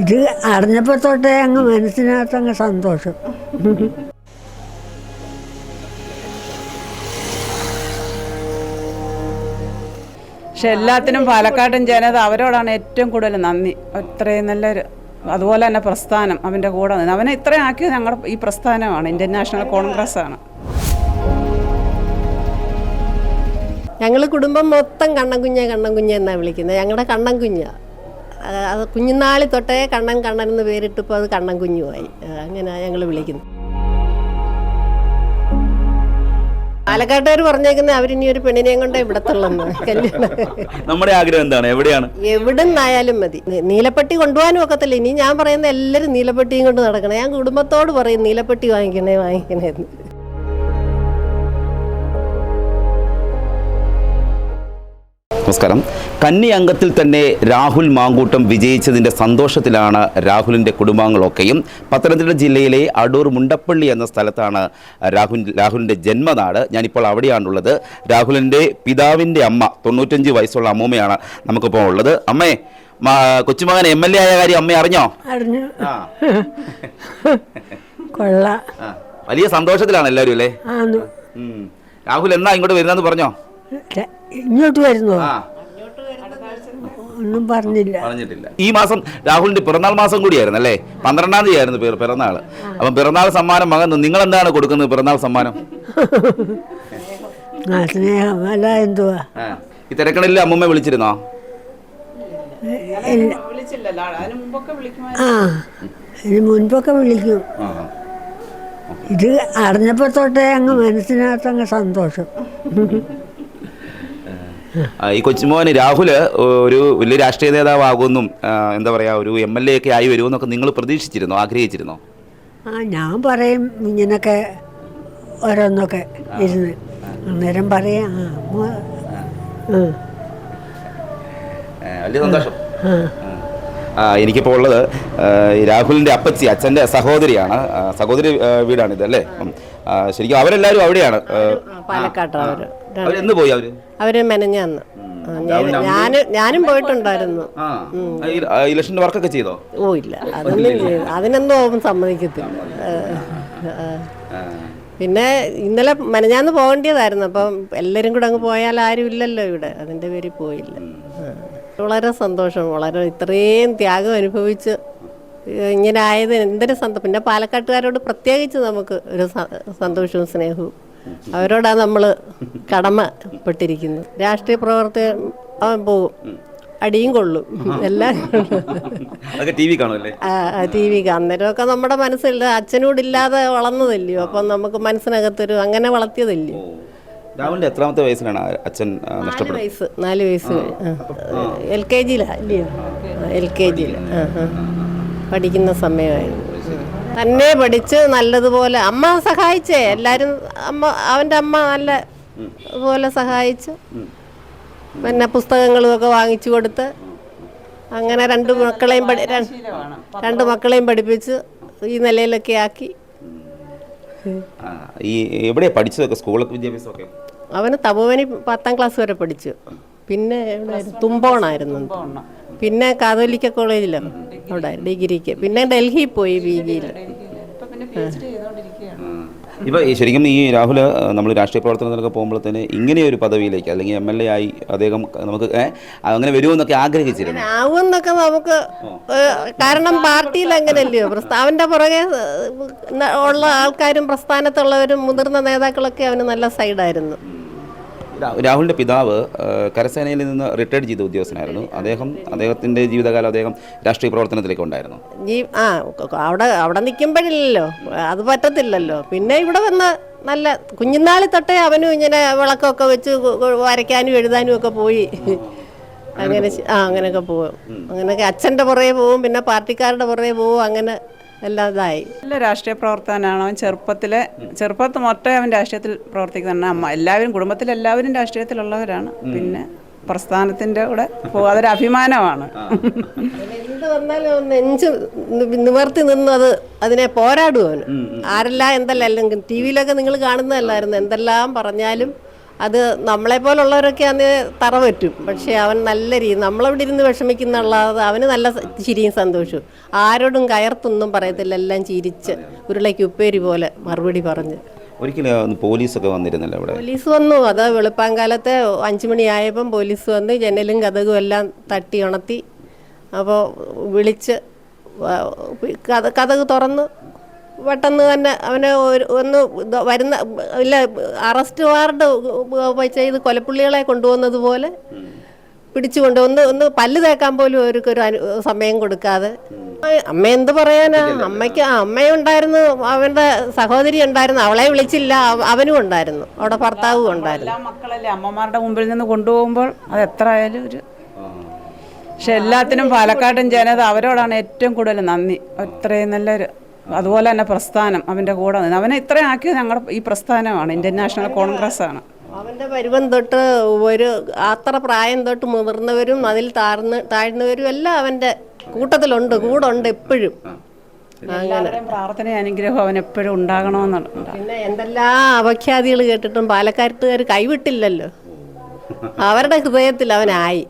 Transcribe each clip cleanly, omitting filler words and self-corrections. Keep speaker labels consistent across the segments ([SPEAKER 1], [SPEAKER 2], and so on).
[SPEAKER 1] ഇത് അറിഞ്ഞപ്പോൾ തൊട്ടേ അങ്ങ് മനസ്സിനകത്ത് അങ്ങ് സന്തോഷം.
[SPEAKER 2] പക്ഷെ എല്ലാത്തിനും പാലക്കാടൻ ജനത അവരോടാണ് ഏറ്റവും കൂടുതൽ നന്ദി. അത്രയും നല്ലൊരു, അതുപോലെ തന്നെ പ്രസ്ഥാനം അവൻ്റെ കൂടെ നിന്ന് അവനെ ഇത്രയും ആക്കിയത് ഞങ്ങളുടെ ഈ പ്രസ്ഥാനമാണ്, ഇന്ത്യൻ നാഷണൽ കോൺഗ്രസ് ആണ്.
[SPEAKER 3] ഞങ്ങൾ കുടുംബം മൊത്തം കണ്ണൻ കുഞ്ഞ് എന്നാണ് വിളിക്കുന്നത്. ഞങ്ങളുടെ കണ്ണൻ കുഞ്ഞ അത് കുഞ്ഞുനാളി തൊട്ടേ കണ്ണൻ എന്ന് പേരിട്ടിപ്പോൾ അത് കണ്ണൻ കുഞ്ഞുമായി. അങ്ങനെ ഞങ്ങൾ വിളിക്കുന്നു. പാലക്കാട്ടുകാർ പറഞ്ഞേക്കുന്നത് അവരിനി ഒരു പെണ്ണിനെയും കൊണ്ടേ ഇവിടത്തുള്ളെന്ന്. കല്യാണം
[SPEAKER 4] നമ്മുടെ ആഗ്രഹം എന്താണ്? എവിടെയാണ്?
[SPEAKER 3] എവിടെ നിന്നായാലും മതി. നീലപ്പെട്ടി കൊണ്ടുപോകാനും ഒക്കത്തില്ല. ഇനി ഞാൻ പറയുന്ന എല്ലാവരും നീലപ്പെട്ടിയും കൊണ്ട് നടക്കണം. ഞാൻ കുടുംബത്തോട് പറയും നീലപ്പെട്ടി വാങ്ങിക്കണേ എന്ന്.
[SPEAKER 4] നമസ്കാരം. കന്നി അംഗത്തിൽ തന്നെ രാഹുൽ മാങ്കൂട്ടം വിജയിച്ചതിൻ്റെ സന്തോഷത്തിലാണ് രാഹുലിൻ്റെ കുടുംബാംഗങ്ങളൊക്കെയും. പത്തനംതിട്ട ജില്ലയിലെ അടൂർ മുണ്ടപ്പള്ളി എന്ന സ്ഥലത്താണ് രാഹുലിൻ്റെ ജന്മനാട്. ഞാനിപ്പോൾ അവിടെയാണുള്ളത്. രാഹുലിൻ്റെ പിതാവിൻ്റെ അമ്മ 95 വയസ്സുള്ള അമ്മൂമ്മയാണ് നമുക്കിപ്പോൾ ഉള്ളത്. അമ്മേ, കൊച്ചുമകൻ MLA ആയ കാര്യം അമ്മ അറിഞ്ഞോ?
[SPEAKER 1] അറിഞ്ഞു. കൊള്ളാം.
[SPEAKER 4] വലിയ സന്തോഷത്തിലാണ് എല്ലാവരും അല്ലേ? രാഹുൽ എന്നാ ഇങ്ങോട്ട് വരുന്നെന്ന് പറഞ്ഞോ?
[SPEAKER 1] ഇങ്ങോട്ട് വരുന്നോ? ഒന്നും പറഞ്ഞിട്ടില്ല.
[SPEAKER 4] ഈ മാസം രാഹുലിന്റെ പിറന്നാൾ മാസം കൂടിയായിരുന്നു അല്ലേ? 12-ാം തീയതി ആയിരുന്നു പിറന്നാൾ. അപ്പം പിറന്നാൾ സമ്മാനം മകൻ നിങ്ങൾ എന്താണ് കൊടുക്കുന്നത്? പിറന്നാൾ സമ്മാനം
[SPEAKER 1] സ്നേഹം അല്ല എന്തുവാ?
[SPEAKER 4] ഈ തിരക്കണില്ല അമ്മൂമ്മ വിളിച്ചിരുന്നോ?
[SPEAKER 1] ഇതിന് മുൻപൊക്കെ വിളിക്കും. ഇത് അറിഞ്ഞപ്പോൾ തൊട്ടേ അങ്ങ് മനസ്സിനകത്ത് അങ്ങ് സന്തോഷം.
[SPEAKER 4] ഈ കൊച്ചുമോന് രാഹുല് ഒരു വലിയ രാഷ്ട്രീയ നേതാവാകുമെന്നും എന്താ പറയുക ഒരു MLA ഒക്കെ ആയി വരുമെന്നൊക്കെ നിങ്ങൾ പ്രതീക്ഷിച്ചിരുന്നോ, ആഗ്രഹിച്ചിരുന്നോ?
[SPEAKER 1] ഞാൻ പറയും ഇങ്ങനൊക്കെ ഓരോന്നൊക്കെ ഇരുന്ന് അന്നേരം പറയാം.
[SPEAKER 4] വലിയ സന്തോഷം. എനിക്കിപ്പോൾ ഉള്ളത് രാഹുലിൻ്റെ അപ്പച്ചി, അച്ഛൻ്റെ സഹോദരിയാണ്. സഹോദരി വീടാണിത് അല്ലേ? ശരിക്കും അവരെല്ലാവരും അവിടെയാണ്.
[SPEAKER 3] പാലക്കാട്ടാണ്.
[SPEAKER 4] എന്ന് പോയി അവര്
[SPEAKER 3] മെനഞ്ഞാന്ന്. ഞാനും പോയിട്ടുണ്ടായിരുന്നു.
[SPEAKER 4] ഇലക്ഷന്റെ വർക്കൊക്കെ ചെയ്തോ?
[SPEAKER 3] ഓ ഇല്ല, അതിനൊന്നും സമ്മതിക്കത്തില്ല. പിന്നെ ഇന്നലെ മെനഞ്ഞാന്ന് പോകേണ്ടതായിരുന്നു. അപ്പം എല്ലാവരും കൂടെ അങ്ങ് പോയാൽ ആരും ഇല്ലല്ലോ ഇവിടെ, അതിൻ്റെ പേരിൽ പോയില്ല. വളരെ സന്തോഷം. ഇത്രയും ത്യാഗം അനുഭവിച്ച് ഇങ്ങനെ ആയത് എന്തൊരു സന്തോഷം. പിന്നെ പാലക്കാട്ടുകാരോട് പ്രത്യേകിച്ച് നമുക്ക് ഒരു സന്തോഷവും സ്നേഹവും. അവരോടാണ് നമ്മൾ കടമപ്പെട്ടിരിക്കുന്നത്. രാഷ്ട്രീയ പ്രവർത്തകൻ അവൻ പോകും, അടിയും കൊള്ളും, എല്ലാം TV അന്നേരമൊക്കെ നമ്മുടെ മനസ്സിൽ അച്ഛനോടില്ലാതെ വളർന്നതല്ലയോ. അപ്പം നമുക്ക് മനസ്സിനകത്തൊരു അങ്ങനെ വളർത്തിയതല്ലയോ.
[SPEAKER 4] രാഹുലിന്റെ എത്രാമത്തെ വയസ്സിലാണ് അച്ഛൻ നഷ്ടപ്പെട്ടത്?
[SPEAKER 3] 4 വയസ്സ്. LKG അല്ലയോ? LKG പഠിക്കുന്ന സമയമായിരുന്നു. തന്നെ പഠിച്ച് നല്ലതുപോലെ അമ്മ സഹായിച്ചേ. എല്ലാവരും അവൻ്റെ അമ്മ നല്ല പോലെ സഹായിച്ച് പിന്നെ പുസ്തകങ്ങളുമൊക്കെ വാങ്ങിച്ചു കൊടുത്ത് അങ്ങനെ രണ്ട് മക്കളെയും പഠിപ്പിച്ച് ഈ നിലയിലൊക്കെ ആക്കി.
[SPEAKER 4] ഈ എവിടെ പഠിച്ചതൊക്കെ? സ്കൂളൊക്കെ വിദ്യാഭ്യാസമൊക്കെ?
[SPEAKER 3] അവന് തപോവനി 10ാം ക്ലാസ് വരെ പഠിച്ചു. പിന്നെ തുമ്പോണായിരുന്നു. പിന്നെ കാതോലിക്ക കോളേജിലാണ് അവിടെ ഡിഗ്രിക്ക്. പിന്നെ ഡൽഹിയിൽ പോയി BG-യിൽ.
[SPEAKER 4] ഇപ്പോൾ ശരിക്കും ഈ രാഹുൽ നമ്മൾ രാഷ്ട്രീയ പ്രവർത്തനത്തിനൊക്കെ പോകുമ്പോൾ തന്നെ ഇങ്ങനെയൊരു പദവിയിലേക്ക് അല്ലെങ്കിൽ MLA ആയി അദ്ദേഹം നമുക്ക് അങ്ങനെ വരുമെന്നൊക്കെ ആഗ്രഹിച്ചിരുന്നു.
[SPEAKER 3] ആവുമെന്നൊക്കെ നമുക്ക്, കാരണം പാർട്ടിയിൽ അങ്ങനെയല്ലയോ. അവൻ്റെ പുറകെ ഉള്ള ആൾക്കാരും പ്രസ്ഥാനത്തുള്ളവരും മുതിർന്ന നേതാക്കളൊക്കെ അവന് നല്ല സൈഡായിരുന്നു.
[SPEAKER 4] രാഹുലിൻ്റെ പിതാവ് കരസേനയിൽ നിന്ന് റിട്ടയർഡ് ചെയ്ത ഉദ്യോഗസ്ഥനായിരുന്നു. അദ്ദേഹത്തിൻ്റെ ജീവിതകാലം അദ്ദേഹം രാഷ്ട്രീയ പ്രവർത്തനത്തിലേക്ക് ഉണ്ടായിരുന്നു.
[SPEAKER 3] അവിടെ നിൽക്കുമ്പോഴില്ലല്ലോ, അത് പറ്റത്തില്ലല്ലോ. പിന്നെ ഇവിടെ വന്ന് നല്ല കുഞ്ഞുനാളി തൊട്ടേ അവനും ഇങ്ങനെ വിളക്കൊക്കെ വെച്ച് വരയ്ക്കാനും എഴുതാനും ഒക്കെ പോയി. അങ്ങനെയൊക്കെ പോകും. അങ്ങനെയൊക്കെ അച്ഛൻ്റെ പുറകെ പോവും, പിന്നെ പാർട്ടിക്കാരുടെ പുറകെ പോവും. അങ്ങനെ എല്ലാതായി.
[SPEAKER 2] നല്ല രാഷ്ട്രീയ പ്രവർത്തകനാണ് അവൻ. ചെറുപ്പത്തിൽ മൊത്തം അവൻ രാഷ്ട്രീയത്തിൽ പ്രവർത്തിക്കുന്ന അമ്മ. കുടുംബത്തിലെല്ലാവരും രാഷ്ട്രീയത്തിലുള്ളവരാണ്. പിന്നെ പ്രസ്ഥാനത്തിൻ്റെ കൂടെ അതൊരു അഭിമാനമാണ്.
[SPEAKER 3] എന്ത് വന്നാലും നെഞ്ച് നിവർത്തി നിന്നത് അതിനെ പോരാടുവാണ്. ആരെല്ലാം എന്തെല്ലാം, അല്ലെങ്കിൽ TV-യിലൊക്കെ നിങ്ങൾ കാണുന്നതല്ലായിരുന്നു, എന്തെല്ലാം പറഞ്ഞാലും അത് നമ്മളെപ്പോലുള്ളവരൊക്കെ അന്ന് തറ പറ്റും. പക്ഷേ അവൻ നല്ല രീതി നമ്മളവിടെ ഇരുന്ന് വിഷമിക്കുന്നുള്ളത് അവന് നല്ല ചിരിയും സന്തോഷവും. ആരോടും കയർത്തൊന്നും പറയത്തില്ല, എല്ലാം ചിരിച്ച് ഉരുളയ്ക്ക് ഉപ്പേരി പോലെ മറുപടി പറഞ്ഞ്.
[SPEAKER 4] ഒരിക്കലും പോലീസൊക്കെ വന്നിരുന്നല്ലോ അവിടെ?
[SPEAKER 3] പോലീസ് വന്നു. അത് വെളുപ്പാങ്കാലത്തെ 5 മണിയായപ്പം പോലീസ് വന്ന് ജനലും കതകും എല്ലാം തട്ടി ഉണർത്തി. അപ്പോൾ വിളിച്ച് കതക് തുറന്ന് പെട്ടെന്ന് തന്നെ അവനെ ഒന്ന് വരുന്ന ഇല്ല അറസ്റ്റ് വാറണ്ട് ചെയ്ത് കൊലപ്പുള്ളികളെ കൊണ്ടുപോകുന്നത് പോലെ പിടിച്ചുകൊണ്ട് ഒന്ന് പല്ല് തേക്കാൻ പോലും അവർക്കൊരു സമയം കൊടുക്കാതെ. അമ്മ എന്ത് പറയാനാ, അമ്മയുണ്ടായിരുന്നു, അവൻ്റെ സഹോദരി ഉണ്ടായിരുന്നു, അവളെ വിളിച്ചില്ല, അവനും ഉണ്ടായിരുന്നു, അവിടെ ഭർത്താവും ഉണ്ടായിരുന്നു.
[SPEAKER 2] മക്കളല്ലേ അമ്മമാരുടെ മുമ്പിൽ നിന്ന് കൊണ്ടുപോകുമ്പോൾ അത് എത്ര ആയാലും ഒരു പക്ഷെ എല്ലാത്തിനും പാലക്കാടൻ ജനത അവരോടാണ് ഏറ്റവും കൂടുതൽ നന്ദി. അത്രയും നല്ലൊരു അതുപോലെ തന്നെ പ്രസ്ഥാനം അവൻ്റെ കൂടെ നിന്ന് അവനെ ഇത്രയും ആക്കിയത് ഞങ്ങളുടെ ഈ പ്രസ്ഥാനമാണ്, ഇന്ത്യൻ നാഷണൽ കോൺഗ്രസ് ആണ്.
[SPEAKER 3] അവൻ്റെ പരുവം തൊട്ട് ഒരു അത്ര പ്രായം തൊട്ട് മുതിർന്നവരും അതിൽ താഴ്ന്നവരും എല്ലാം അവൻ്റെ കൂട്ടത്തിലുണ്ട്, കൂടുണ്ട് എപ്പോഴും.
[SPEAKER 2] എല്ലാവരുടെയും പ്രാർത്ഥന അനുഗ്രഹം അവൻ എപ്പോഴും ഉണ്ടാകണമെന്നുണ്ട്.
[SPEAKER 3] പിന്നെ എന്തെല്ലാം അപഖ്യാതികൾ കേട്ടിട്ടും പാലക്കാട്ടുകാർ കൈവിട്ടില്ലല്ലോ, അവരുടെ ഹൃദയത്തിൽ അവനായി.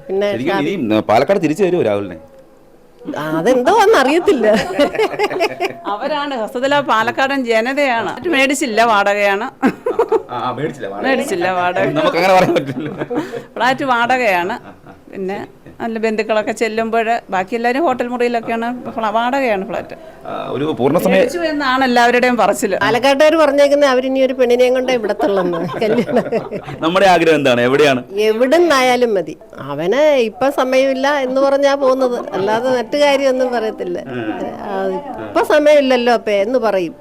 [SPEAKER 3] പിന്നെ
[SPEAKER 4] പാലക്കാട് തിരിച്ചു വരുമോ രാഹുലിനെ?
[SPEAKER 3] അതെന്തോന്ന് അറിയത്തില്ല.
[SPEAKER 2] അവരാണ് ഹസ്തല പാലക്കാടൻ ജനതയാണ്. മേടിച്ചില്ല വാടകയാണ്, മേടിച്ചില്ല വാടക, ഫ്ലാറ്റ് വാടകയാണ്. പിന്നെ നല്ല ബന്ധുക്കളൊക്കെ ചെല്ലുമ്പോൾ ബാക്കി എല്ലാവരും ഹോട്ടൽ മുറിയിലൊക്കെയാണ്, വാടകയാണ് ഫ്ലാറ്റ്.
[SPEAKER 4] ഒരു പൂർണ്ണസമയ
[SPEAKER 2] എന്നാണ് എല്ലാവരുടെയും പറച്ചില്.
[SPEAKER 3] പാലക്കാട്ടുകാർ പറഞ്ഞേക്കുന്നത് അവരിനി ഒരു പെണ്ണിനെയും കൊണ്ട് ഇവിടത്തുള്ളന്ന് കല്യാണം.
[SPEAKER 4] നമ്മുടെ ആഗ്രഹം എന്താണ്? എവിടെയാണ്?
[SPEAKER 3] എവിടുന്നായാലും മതി. അവന് ഇപ്പൊ സമയമില്ല എന്ന് പറഞ്ഞാ പോകുന്നത്, അല്ലാതെ മറ്റു കാര്യമൊന്നും പറയത്തില്ല. ഇപ്പൊ സമയമില്ലല്ലോ അപ്പ എന്ന് പറയും.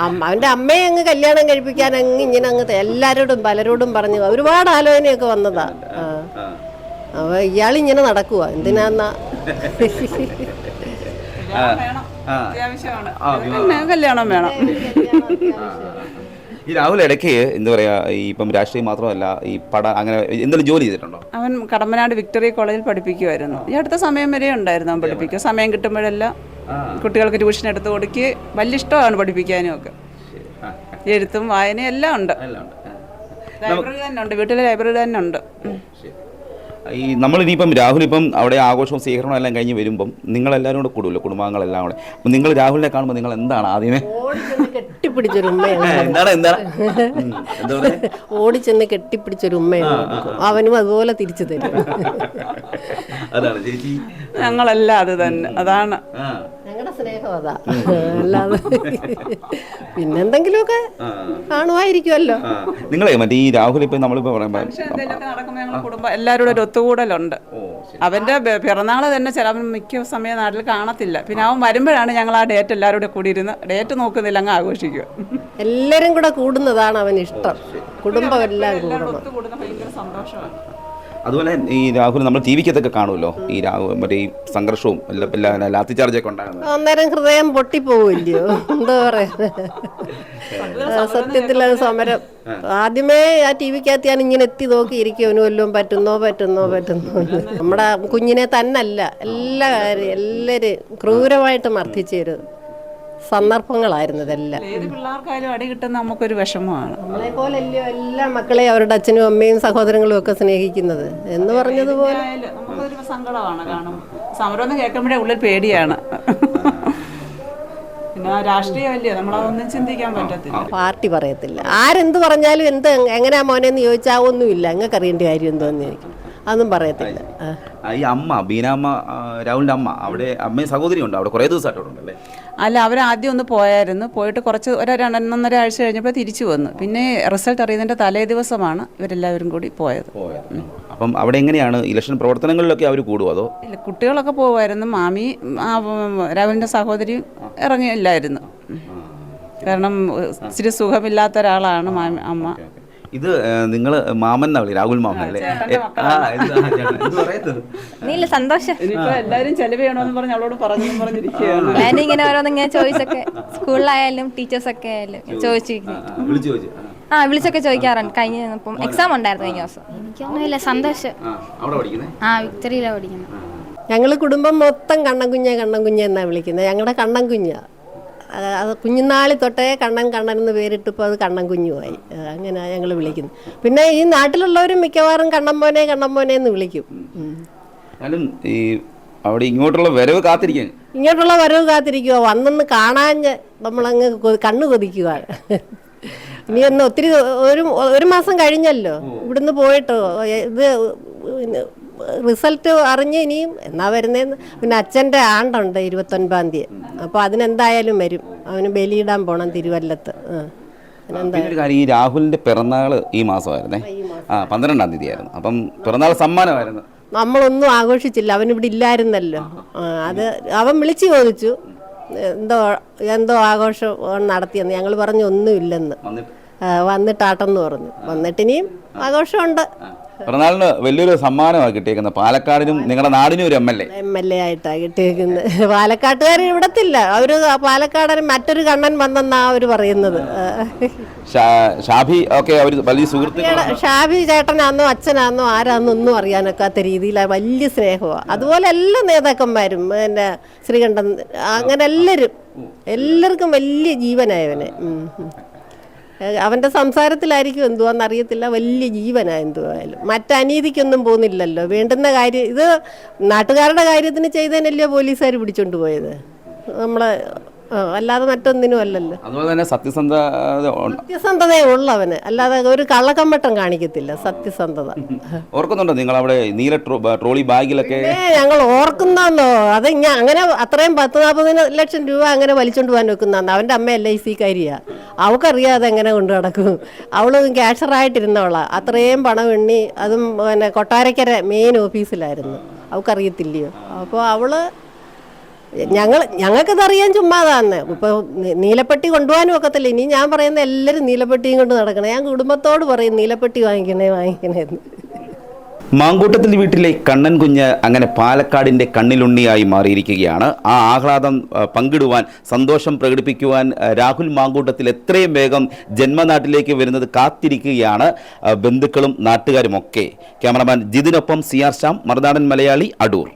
[SPEAKER 3] അവന്റെ അമ്മയെ അങ്ങ് കല്യാണം കഴിപ്പിക്കാൻ അങ്ങ് ഇങ്ങനെ അങ്ങ് എല്ലാരോടും പലരോടും പറഞ്ഞു ഒരുപാട് ആലോചനയൊക്കെ വന്നതാ. അവ ഇയാളിങ്ങനെ നടക്കുക എന്തിനാന്നാ.
[SPEAKER 2] കല്യാണം വേണം.
[SPEAKER 4] ഈ രാഹുൽ ഇടയ്ക്ക് എന്താ പറയാ, ഈ ഇപ്പം രാഷ്ട്രീയം മാത്രമല്ല, ഈ അങ്ങനെ എന്തെങ്കിലും ജോലി ചെയ്തിട്ടുണ്ടോ?
[SPEAKER 2] അവൻ കടമ്പനാട് വിക്ടറി കോളേജിൽ പഠിപ്പിക്കുമായിരുന്നു. ഈ അടുത്ത സമയം വരെ ഉണ്ടായിരുന്നു അവൻ പഠിപ്പിക്കുക. സമയം കിട്ടുമ്പോഴെല്ലാം കുട്ടികൾക്ക് ട്യൂഷൻ എടുത്ത് കൊടുക്കുക. വലിയ ഇഷ്ടമാണ് പഠിപ്പിക്കാനും ഒക്കെ. എഴുത്തും വായനയും എല്ലാം ഉണ്ട്. ലൈബ്രറി തന്നെ ഉണ്ട്, വീട്ടിലെ ലൈബ്രറി തന്നെ ഉണ്ട്.
[SPEAKER 4] ഈ നമ്മളിനിയിപ്പം രാഹുൽ ഇപ്പം അവിടെ ആഘോഷവും സ്വീകരണവും എല്ലാം കഴിഞ്ഞ് വരുമ്പം നിങ്ങളെല്ലാവരും കൂടെ കൂടുമല്ലോ, കുടുംബാംഗങ്ങളെല്ലാം കൂടെ. അപ്പം നിങ്ങൾ രാഹുലിനെ കാണുമ്പോൾ നിങ്ങൾ എന്താണ് ആദ്യമേ?
[SPEAKER 3] കെട്ടിപ്പിടിച്ചൊരു ഉമ്മയാണ്. ഓടിച്ചെന്ന് കെട്ടിപ്പിടിച്ചൊരു ഉമ്മയാണ്. അവനും അതുപോലെ തിരിച്ചു തരും.
[SPEAKER 4] അതാണ് ചേച്ചി,
[SPEAKER 2] ഞങ്ങളെല്ലാം അത് തന്നെ, അതാണ്
[SPEAKER 3] ഞങ്ങളുടെ സ്നേഹം. അതാ, അല്ലാതെ പിന്നെന്തെങ്കിലുമൊക്കെ കാണുമായിരിക്കുമല്ലോ.
[SPEAKER 4] നിങ്ങളെ മറ്റേ ഈ രാഹുൽ ഇപ്പം നമ്മളിപ്പോൾ
[SPEAKER 2] കുടുംബം എല്ലാവരും ഒരു ഒത്തുകൂടലുണ്ട്. അവന്റെ പിറന്നാള് തന്നെ അവൻ മിക്ക സമയം നാട്ടിൽ കാണത്തില്ല. പിന്നെ അവൻ വരുമ്പോഴാണ് ഞങ്ങൾ ആ ഡേറ്റ് എല്ലാവരും കൂടി ഇരുന്ന് ഡേറ്റ് നോക്കുന്നില്ല അങ്ങ് ആഘോഷിക്കുക.
[SPEAKER 3] എല്ലാരും കൂടെ കൂടുന്നതാണ് അവന് ഇഷ്ടം. കുടുംബം എല്ലാം
[SPEAKER 2] കൂടുന്ന ഭയങ്കര സന്തോഷമാണ്.
[SPEAKER 4] അതുപോലെ ഈ രാഹുൽ നമ്മൾ ടി വിക്കത്തൊക്കെ കാണുമല്ലോ, ഈ മറ്റേ ഈ സംഘർഷവും ലാത്തി ചാർജൊക്കെ ഉണ്ടാകുന്നത്.
[SPEAKER 3] അന്നേരം ഹൃദയം പൊട്ടിപ്പോവില്ലയോ, എന്താ പറയാ. സത്യത്തിൽ അത് സമരം. ആദ്യമേ ആ ടി വിക്കകത്ത് ഞാൻ ഇങ്ങനെ എത്തി നോക്കിയിരിക്കും, അവന് വല്ലതും പറ്റുന്നോ. നമ്മുടെ കുഞ്ഞിനെ തന്നല്ല, എല്ലാവരും ക്രൂരമായിട്ട് മർദ്ദിച്ചൊരു സന്ദർഭങ്ങളായിരുന്നു ഇതെല്ലാം.
[SPEAKER 2] ഏത് പിള്ളേർക്കായാലും അടി കിട്ടുന്ന നമുക്കൊരു വിഷമമാണ്.
[SPEAKER 3] നമ്മളെ പോലല്ലയോ എല്ലാ മക്കളെയും അവരുടെ അച്ഛനും അമ്മയും സഹോദരങ്ങളും ഒക്കെ സ്നേഹിക്കുന്നത് എന്ന് പറഞ്ഞതുപോലെ.
[SPEAKER 2] നമുക്കൊരു സങ്കടമാണ് കാണും. സമരം എന്ന് കേൾക്കുമ്പോഴേ ഉള്ളിൽ പേടിയാണ്. പിന്നെ രാഷ്ട്രീയമല്ലേ, നമ്മളതൊന്നും ചിന്തിക്കാൻ പറ്റത്തില്ല.
[SPEAKER 3] പാർട്ടി പറയത്തില്ല, ആരെന്ത് പറഞ്ഞാലും എങ്ങനെയാ മോനെന്ന് ചോദിച്ചാൽ ഒന്നുമില്ല, അങ്ങക്ക് അറിയേണ്ട കാര്യം എന്തോന്ന് ചോദിക്കും, അതൊന്നും പറയത്തില്ല.
[SPEAKER 4] ഈ അമ്മ ബീനാമ്മ, രാഹുലിൻ്റെ അമ്മ, അവിടെ അമ്മയും സഹോദരി ഉണ്ട് അവിടെ കുറേ ദിവസമായിട്ടുണ്ടല്ലേ?
[SPEAKER 2] അല്ല, അവരാദ്യം ഒന്ന് പോയായിരുന്നു. പോയിട്ട് കുറച്ച് 1-1.5 ആഴ്ച കഴിഞ്ഞപ്പോൾ തിരിച്ചു വന്നു. പിന്നെ റിസൾട്ട് അറിയുന്നതിൻ്റെ തലേ ദിവസമാണ് ഇവരെല്ലാവരും കൂടി പോയത്.
[SPEAKER 4] അപ്പം അവിടെ എങ്ങനെയാണ് ഇലക്ഷൻ പ്രവർത്തനങ്ങളിലൊക്കെ അവർ കൂടുമോ അതോ?
[SPEAKER 2] ഇല്ല, കുട്ടികളൊക്കെ പോകുമായിരുന്നു. മാമി രാഹുലിൻ്റെ സഹോദരി ഇറങ്ങിയില്ലായിരുന്നു. കാരണം ഇച്ചിരി സുഖമില്ലാത്ത ഒരാളാണ് മാമി അമ്മ.
[SPEAKER 4] ഇത് നിങ്ങൾ മാമൻ എന്നാ വിളി, രാഹുൽ മാമൻ അല്ലേ?
[SPEAKER 5] സന്തോഷം.
[SPEAKER 2] എല്ലാവരും ചെലവ് ചെയ്യണമെന്ന് പറഞ്ഞ് അവളോട് പറഞ്ഞിരിക്കുകയാണ്.
[SPEAKER 5] ഞാനിങ്ങനെ ഓരോന്നിങ്ങനെ ചോദിച്ചൊക്കെ സ്കൂളിലായാലും ടീച്ചേഴ്സൊക്കെ ആയാലും വിളിച്ചൊക്കെ ചോദിക്കാറുണ്ട്. കഴിഞ്ഞ എക്സാം ഉണ്ടായിരുന്നു കഴിഞ്ഞ ദിവസം. എനിക്കൊന്നുമില്ല, സന്തോഷം. വിക്ടറിയിലാണ് പഠിക്കുന്നത്.
[SPEAKER 3] ഞങ്ങൾ കുടുംബം മൊത്തം കണ്ണൻ കുഞ്ഞ എന്നാ വിളിക്കുന്നത്. ഞങ്ങളുടെ കണ്ണൻ കുഞ്ഞ അത് കുഞ്ഞുനാളി തൊട്ടേ കണ്ണൻ കണ്ണൻ എന്ന് പേരിട്ടിപ്പോൾ അത് കണ്ണൻ കുഞ്ഞുമായി. അങ്ങനെ ഞങ്ങൾ വിളിക്കുന്നു. പിന്നെ ഈ നാട്ടിലുള്ളവരും മിക്കവാറും കണ്ണൻ മോനെ എന്ന് വിളിക്കും.
[SPEAKER 4] എന്നാലും ഈ അവിടെ ഇങ്ങോട്ടുള്ള വരവ് കാത്തിരിക്കാൻ
[SPEAKER 3] ഇങ്ങോട്ടുള്ള വരവ് കാത്തിരിക്കുക. വന്നൊന്ന് കാണാൻ നമ്മളങ്ങ് കണ്ണ് കൊതിക്കുക. ഇനി ഒന്ന് ഒത്തിരി ഒരു മാസം കഴിഞ്ഞല്ലോ ഇവിടുന്ന് പോയിട്ട്. ഇത് റിസൾട്ട് അറിഞ്ഞ് ഇനിയും എന്നാ വരുന്നതെന്ന്. പിന്നെ അച്ഛൻ്റെ ആണ്ടുണ്ട് 29-ാം തീയതി. അപ്പോൾ അതിനെന്തായാലും വരും. അവന് ബലിയിടാൻ പോകണം തിരുവല്ലത്ത്.
[SPEAKER 4] ഈ രാഹുലിന്റെ പിറന്നാൾ ഈ മാസമായിരുന്നേ, 12-ാം തീയതി ആയിരുന്നു. അപ്പം പിറന്നാൾ സമ്മാനമായിരുന്നു.
[SPEAKER 3] നമ്മളൊന്നും ആഘോഷിച്ചില്ല, അവനിവിടെ ഇല്ലായിരുന്നല്ലോ. അത് അവൻ വിളിച്ചു ചോദിച്ചു എന്തോ ആഘോഷം നടത്തിയെന്ന്. ഞങ്ങൾ പറഞ്ഞു ഒന്നുമില്ലെന്ന്. വന്നിട്ടാട്ടെന്ന് പറഞ്ഞു. വന്നിട്ടിനിയും ആഘോഷമുണ്ട്.
[SPEAKER 4] പിറന്നാളിന് വലിയൊരു സമ്മാനമാണ് കിട്ടിയേക്കുന്നത്. പാലക്കാടിനും നിങ്ങളുടെ നാടിനും ഒരു
[SPEAKER 3] MLA ആയിട്ടാണ് കിട്ടിയേക്കുന്നത്. പാലക്കാട്ടുകാർ ഇവിടത്തില്ല, അവർ പാലക്കാടൻ മറ്റൊരു കണ്ണൻ വന്നെന്നാ അവർ പറയുന്നത്.
[SPEAKER 4] ഷാഫി ഒക്കെ അവർ വലിയ സുഹൃത്തുക്കളാണ്.
[SPEAKER 3] ഷാഫി ചേട്ടനാന്നോ അച്ഛനാന്നോ ആരാന്നോ ഒന്നും അറിയാനൊക്കാത്ത രീതിയിലാണ്. വലിയ സ്നേഹമാണ്. അതുപോലെ എല്ലാ നേതാക്കന്മാരും പിന്നെ ശ്രീകണ്ഠൻ അങ്ങനെ എല്ലാവർക്കും വലിയ ജീവനായവനെ. അവൻ്റെ സംസാരത്തിലായിരിക്കും എന്തുവാന്ന് അറിയത്തില്ല, വലിയ ജീവനാണ് എന്തുവായാലും. മറ്റനീതിക്കൊന്നും പോകുന്നില്ലല്ലോ. വേണ്ടുന്ന കാര്യം ഇത് നാട്ടുകാരുടെ കാര്യത്തിന് ചെയ്തതിനല്ലയോ പോലീസുകാർ പിടിച്ചോണ്ട് പോയത്. നമ്മളെ അല്ലാതെ മറ്റൊന്നിനും അല്ലല്ലോ.
[SPEAKER 4] അതുപോലെ തന്നെ
[SPEAKER 3] സത്യസന്ധതയെ ഉള്ളവന്, അല്ലാതെ ഒരു കള്ളക്കമ്പട്ടം കാണിക്കത്തില്ല. സത്യസന്ധത.
[SPEAKER 4] ഓർക്കുന്നുണ്ടോ നിങ്ങൾ അവിടെ നീല ട്രോളി ബാഗിലൊക്കെ?
[SPEAKER 3] ഞങ്ങൾ ഓർക്കുന്നോ അത് അങ്ങനെ അത്രയും 10-40 ലക്ഷം രൂപ അങ്ങനെ വലിച്ചോണ്ട് പോകാൻ വെക്കുന്നതാണ്. അവൻ്റെ അമ്മ LIC കാരിയാണ്. അവൾക്കറിയാതെ എങ്ങനെ കൊണ്ടു നടക്കും. അവള് ക്യാഷറായിട്ടിരുന്നവളാ. അത്രയും പണം എണ്ണി, അതും പിന്നെ കൊട്ടാരക്കര മെയിൻ ഓഫീസിലായിരുന്നു. അവൾക്കറിയത്തില്ലയോ? അപ്പോൾ അവള് ഞങ്ങൾക്കതറിയാൻ ചുമ്മാതാന്ന്. ഇപ്പോൾ നീലപ്പെട്ടി കൊണ്ടുപോകാനും ഒക്കത്തില്ല. ഇനി ഞാൻ പറയുന്ന എല്ലാവരും നീലപ്പെട്ടിയും കൊണ്ട് നടക്കണം. ഞാൻ കുടുംബത്തോട് പറയും നീലപ്പെട്ടി വാങ്ങിക്കണേ എന്ന്.
[SPEAKER 4] മാങ്കൂട്ടത്തിൽ വീട്ടിലെ കണ്ണൻ കുഞ്ഞ് അങ്ങനെ പാലക്കാടിൻ്റെ കണ്ണിലുണ്ണിയായി മാറിയിരിക്കുകയാണ്. ആ ആഹ്ലാദം പങ്കിടുവാൻ, സന്തോഷം പ്രകടിപ്പിക്കുവാൻ രാഹുൽ മാങ്കൂട്ടത്തിൽ എത്രയും വേഗം ജന്മനാട്ടിലേക്ക് വരുന്നത് കാത്തിരിക്കുകയാണ് ബന്ധുക്കളും നാട്ടുകാരുമൊക്കെ. Cameraman ജിതിനൊപ്പം CR Shyam, Marunadan Malayali, Adoor.